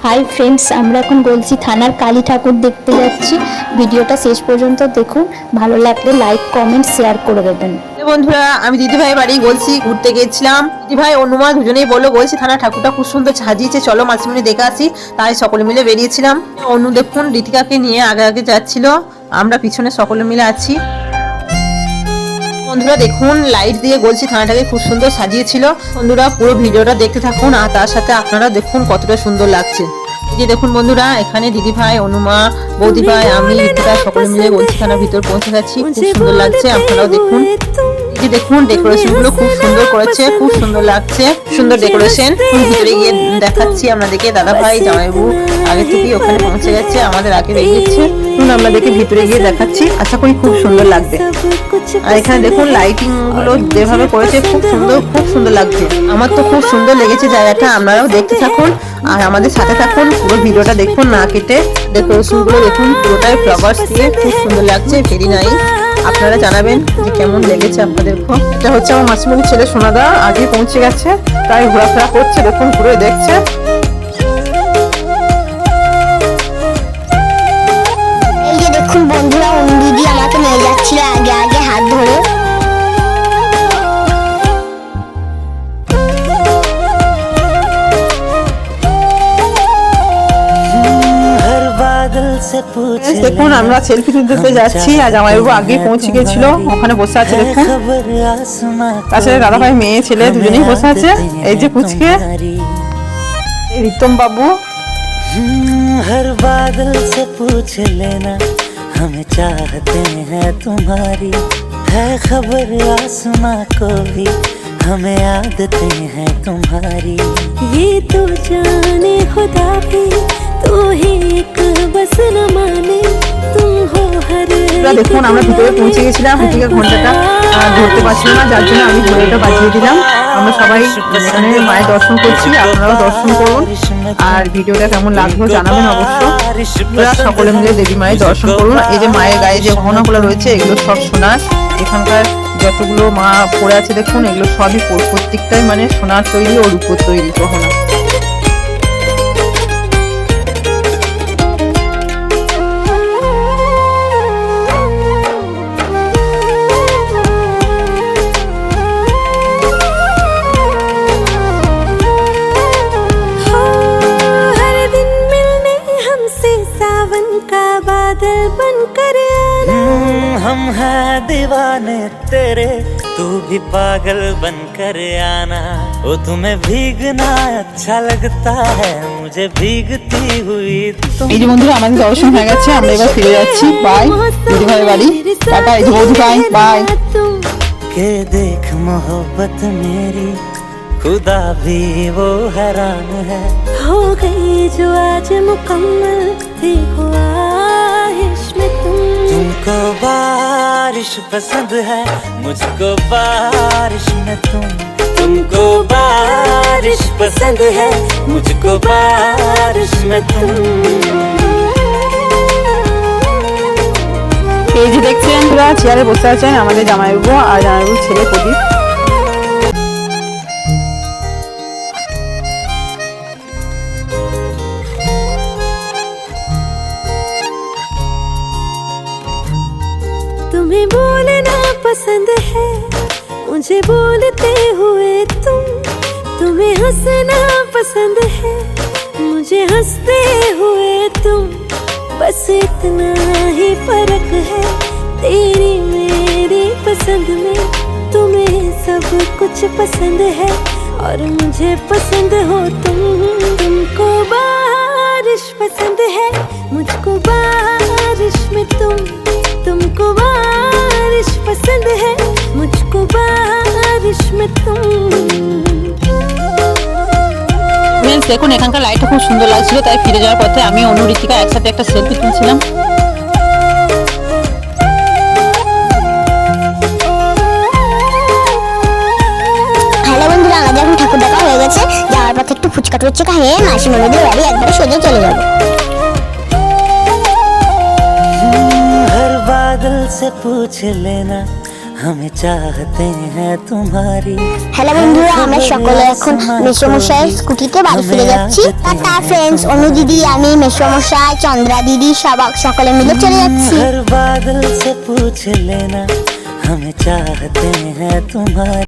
Hi friends, আমরা এখন গলসি থানার কালী ঠাকুর দেখতে যাচ্ছি। ভিডিওটা শেষ পর্যন্ত দেখুন, ভালো লাগলে লাইক কমেন্ট শেয়ার করে দেবেন। বন্ধুরা, আমি দিদিভাই বাড়ি গলসি ঘুরতে গেছিলাম। দিদিভাই অনুমা দুজনেই বললো গলসি থানা ঠাকুরটা খুব সুন্দর সাজিয়েছে, চলো মাসিমণি দেখে আসি। তাই সকলে মিলে বেরিয়েছিলাম। অনু দেখুন ঋতিকাকে নিয়ে আগে আগে যাচ্ছিল, আমরা পিছনে সকলে মিলে আছি। বন্ধুরা দেখুন, লাইট দিয়ে গলসি থানাটাকে খুব সুন্দর সাজিয়েছিল। বন্ধুরা পুরো ভিডিওটা দেখতে থাকুন, আর তার সাথে আপনারা দেখুন কতটা সুন্দর লাগছে। এই যে দেখুন বন্ধুরা, এখানে দিদিভাই, অনুমা, বৌদিভাই, আমি, ঋতিকা সকলে মিলে গলসি থানার ভিতর পৌঁছে গেছি। খুব সুন্দর লাগছে, আপনারাও দেখুন। এই দেখুন ডেকোরেশন গুলো খুব সুন্দর করেছে, খুব সুন্দর লাগছে, সুন্দর ডেকোরেশন। ভিতরে গিয়ে দেখাচ্ছি আপনাদেরকে। দাদা ভাই জামাইবু আগে থেকে ওখানে পৌঁছে গেছে, আমাদের আগে বেরিয়েছে। আপনাদেরকে ভিতরে গিয়ে দেখাচ্ছি, আশা করি খুব সুন্দর লাগবে। আর এখানে দেখুন লাইটিং গুলো যেভাবে করেছে, খুব সুন্দর, খুব সুন্দর লাগছে। আমার তো খুব সুন্দর লেগেছে জায়গাটা। আপনারাও দেখতে থাকুন আর আমাদের সাথে থাকুন, পুরো ভিডিওটা দেখুন না কেটে। ডেকোরেশন গুলো দেখুন, পুরোটাই ফ্লাওয়ার্স দিয়ে খুব সুন্দর লাগছে, ভেরি নাইস। আপনারা জানাবেন যে কেমন লেগেছে আপনাদের। এটা হচ্ছে আমার মাসিমণির ছেলে সোনাদা, আগে পৌঁছে গেছে, তাই ঘোরাফেরা করছে, দেখুন ঘুরে দেখছে। এই যে দেখুন বন্ধুরা, অনু দিদি আমাকে নিয়ে যাচ্ছিল আগে আগে হাত ধরে। দেখুন আমরা সেলফি তুলতে যাচ্ছি, আর জামাইবাবু আগে পৌঁছে গেছিল, ওখানে বসে আছে। দেখুন তাছাড়া দাদা ভাই, মেয়ে ছেলে দুজনেই বসে আছে। এই যে পুচকে রিতম বাবু। हर बादल से पूछ लेना, हमें चाहते हैं तुम्हारी, है खबर आसमां को भी, हमें आदतें हैं तुम्हारी, ये तो जाने खुदा भी, तू ही एक बस न माने, तुम हो हर। দেখুন আমরা ভিতরে পৌঁছে গেছিলাম, ঋতিকা ঘন্টাটা ধরতে পারছিল না, যার জন্য আমি ঘড়িটা বাজিয়ে দিলাম। আমরা সবাই এখানে মায়ের দর্শন করছি, আপনারাও দর্শন করুন। আর ভিডিওটা কেমন লাগলো জানাবেন অবশ্য। সকলে মিলে দেবী মায়ের দর্শন করুন। এই যে মায়ের গায়ে যে গহনাগুলো রয়েছে, এগুলো সব সোনার। এখানকার যতগুলো মা পরে আছে দেখুন, এগুলো সবই প্রত্যেকটাই মানে সোনার তৈরি ও রূপোর তৈরি গহনা। हम हैं दीवाने तेरे, तू भी पागल बनकर आना, ओ तुम्हें भीगना अच्छा लगता है, मुझे भीगती हुई तुम। এই যে বন্ধুরা, আমাদের দর্শন হয়ে গেছে, আমরা এবার ফিরে যাচ্ছি। বাই দিদিভাই বাড়ি, টাটা। এই যে বৌদিভাই, বাই। के देख मोहब्बत मेरी, खुदा भी वो हैरान है, हो गई जो आज मुकम्मल थी ख्वाहिश में तुम। तुमको बारिश पसंद है, मुझको बारिश में तुम, तुमको बारिश पसंद है, मुझको बारिश में तुम। এই যে দেখছেন পুরা চেয়ারে বসে আছেন আমাদের জামাইবাবু আর জামাইবাবুর ছেলে প্রদীপ। तुम्हें बोलना पसंद है, मुझे बोलते हुए तुम, तुम्हें हंसना पसंद है, मुझे हंसते हुए तुम, बस इतना ही फर्क है तेरी मेरी पसंद में, तुम्हें सब कुछ पसंद है और मुझे पसंद हो तुम। तुमको बारिश पसंद है, मुझको बारिश में तुम, तुमको बारिश पसंद है, मुझको बारिश में तुम। দেখুন এখানকার লাইটটা খুব সুন্দর লাগছিল, তাই ফিরে যাওয়ার পথে আমি অনু ঋতিকা একসাথে একটা সেলফি তুলছিলাম। হ্যালো বন্ধুরা, আমাদের এখন ঠাকুর দেখা হয়ে গেছে। যাওয়ার পথে একটু ফুচকা টুচকা খেয়ে মাসিমণিদের বাড়ি একবারে সোজা চলে যাবো। हर बादल से पूछ लेना, हमें चाहते हैं तुम्हारी। হ্যালো বন্ধুরা, আমরা সকলে এখন মেসোমশাইয়ের স্কুটিতে বাড়ি ফিরে যাচ্ছি। টাটা ফ্রেন্ডস, অনু দিদি, আমি, মেসোমশাই, চন্দ্রা দিদি সকলে মিলে চলে যাচ্ছি। हर बादल से पूछ लेना, हमें चाहते हैं तुम्हारी।